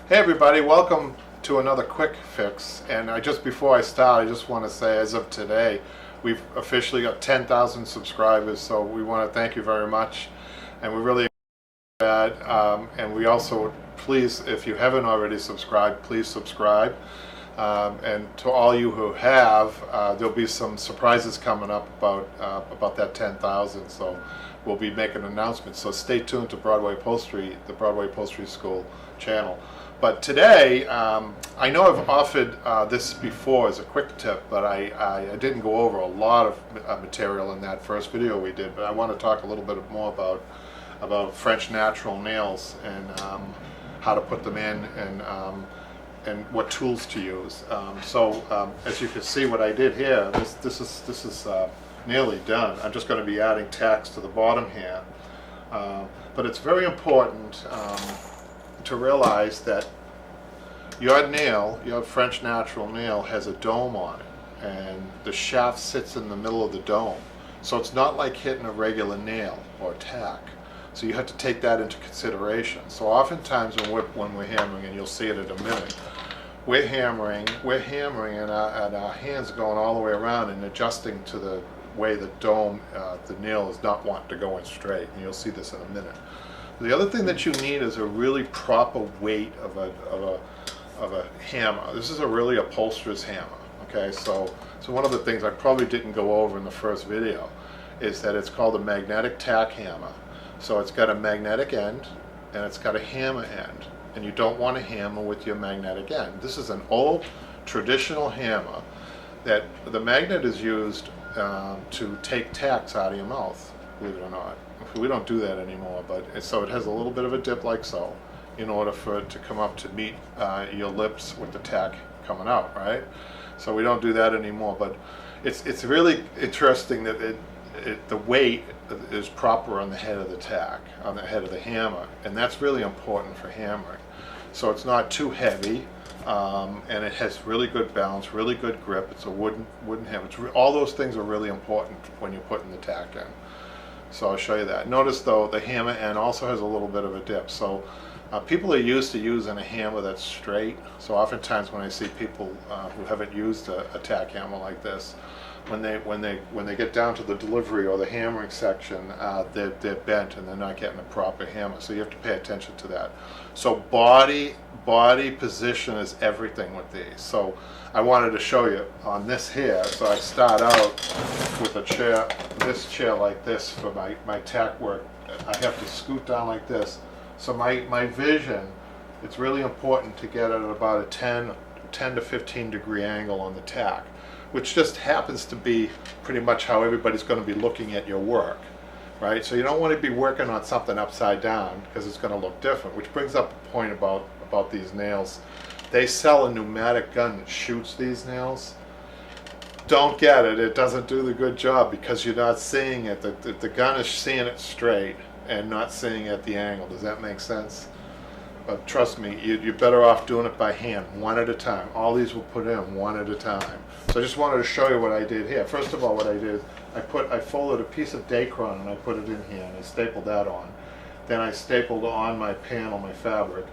Hey everybody, welcome to another quick fix. And before I start, I just want to say, as of today, we've officially got 10,000 subscribers. So we want to thank you very much, and we're really glad. And we also, please, if you haven't already subscribed, please subscribe. And to all you who have, there'll be some surprises coming up about that 10,000. So we'll be making announcements. So stay tuned to Broadway Upholstery, the Broadway Upholstery School channel. But today, I know I've offered this before as a quick tip, but I didn't go over a lot of material in that first video we did. But I want to talk a little bit more about French natural nails and how to put them in, and what tools to use. As you can see, what I did here, this is nearly done. I'm just going to be adding tacks to the bottom here, but it's very important to realize that your French natural nail has a dome on it, and the shaft sits in the middle of the dome. So it's not like hitting a regular nail or tack. So you have to take that into consideration. So oftentimes when we're hammering, and you'll see it in a minute, we're hammering, and our hands are going all the way around and adjusting to the way the dome, the nail is not wanting to go in straight. And you'll see this in a minute. The other thing that you need is a really proper weight of a hammer. This is a really upholsterer's hammer. Okay, so one of the things I probably didn't go over in the first video is that it's called a magnetic tack hammer. So it's got a magnetic end and it's got a hammer end, and you don't want to hammer with your magnetic end. This is an old traditional hammer that the magnet is used to take tacks out of your mouth, believe it or not. We don't do that anymore, but so it has a little bit of a dip like so, in order for it to come up to meet your lips with the tack coming out, right? So we don't do that anymore, but it's really interesting that the weight is proper on the head of the tack, on the head of the hammer, and that's really important for hammering. So it's not too heavy, and it has really good balance, really good grip. It's a wooden hammer. All those things are really important when you're putting the tack in. So I'll show you that. Notice though, the hammer end also has a little bit of a dip. So people are used to using a hammer that's straight. So oftentimes when I see people who haven't used a tack hammer like this, when they get down to the delivery or the hammering section, they're bent and they're not getting a proper hammer. So you have to pay attention to that. So body position is everything with these. So I wanted to show you on this here. So I start out with a chair, this chair like this for my tack work. I have to scoot down like this. So my vision, it's really important to get it at about a 10 to 15 degree angle on the tack, which just happens to be pretty much how everybody's going to be looking at your work, right? So you don't want to be working on something upside down because it's going to look different, which brings up a point about these nails. They sell a pneumatic gun that shoots these nails. Don't get it. It doesn't do the good job because you're not seeing it. The gun is seeing it straight and not seeing it at the angle. Does that make sense? But trust me, you're better off doing it by hand, one at a time. All these will put in one at a time. So I just wanted to show you what I did here. First of all, what I did, I folded a piece of Dacron and I put it in here and I stapled that on. Then I stapled on my panel, my fabric,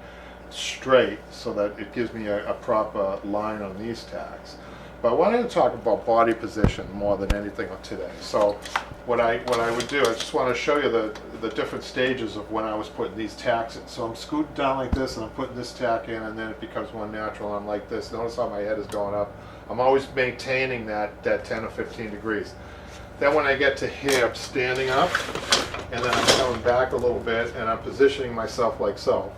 straight so that it gives me a proper line on these tacks. But I wanted to talk about body position more than anything today. So what I would do, I just want to show you the different stages of when I was putting these tacks in. So I'm scooting down like this and I'm putting this tack in, and then it becomes more natural. I'm like this. Notice how my head is going up. I'm always maintaining that 10 or 15 degrees. Then when I get to here, I'm standing up, and then I'm coming back a little bit, and I'm positioning myself like so.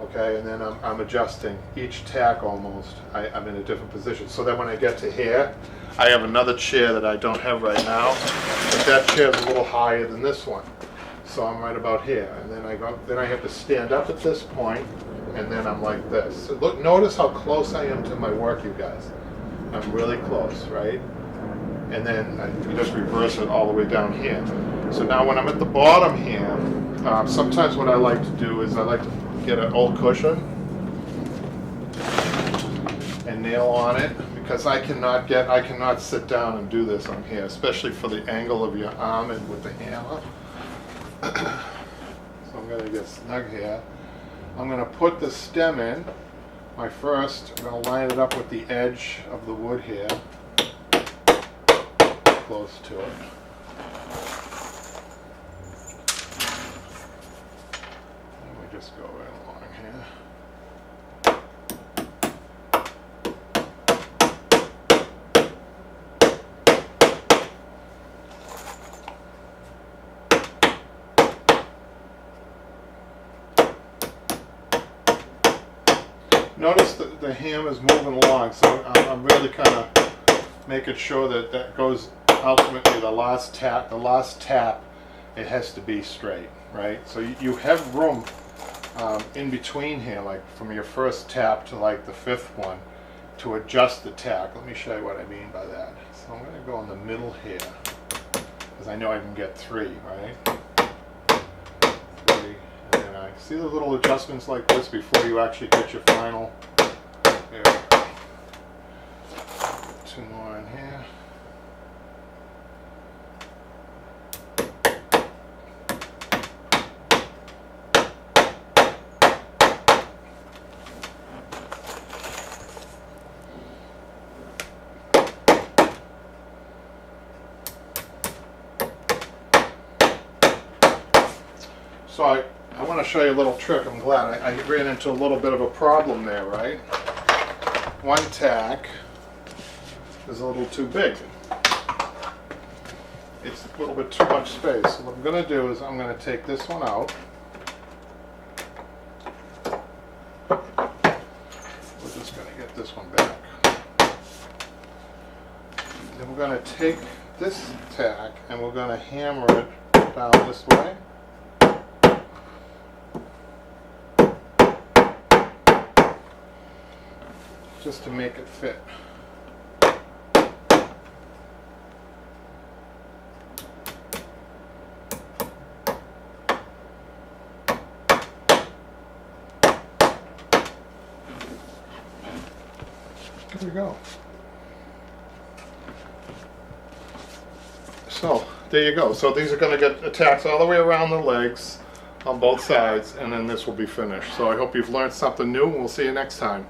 Okay, and then I'm adjusting each tack almost. I'm in a different position. So then when I get to here, I have another chair that I don't have right now, but that chair is a little higher than this one. So I'm right about here, and then I have to stand up at this point, and then I'm like this. So look, notice how close I am to my work, you guys. I'm really close, right? And then you just reverse it all the way down here. So now when I'm at the bottom here, sometimes what I like to do is I like to get an old cushion and nail on it, because I cannot sit down and do this on here, especially for the angle of your arm and with the hammer. So I'm going to get snug here. I'm going to put the stem in. I'm going to line it up with the edge of the wood here, close to it. And we just go right along here. Notice that the ham is moving along, so I'm really kind of making sure that that goes ultimately the last tap. The last tap, it has to be straight, right? So you have room in between here, like from your first tap to like the fifth one, to adjust the tack. Let me show you what I mean by that. So I'm going to go in the middle here, because I know I can get 3, right? 3. See the little adjustments like this before you actually get your final. Here. 2 more in here. So I want to show you a little trick. I'm glad I ran into a little bit of a problem there, right? One tack is a little too big. It's a little bit too much space. So what I'm going to do is I'm going to take this one out. We're just going to get this one back. Then we're going to take this tack and we're going to hammer it down this way. Just to make it fit. Here we go. So there you go. So these are going to get attached all the way around the legs on both sides, and then this will be finished. So I hope you've learned something new, and we'll see you next time.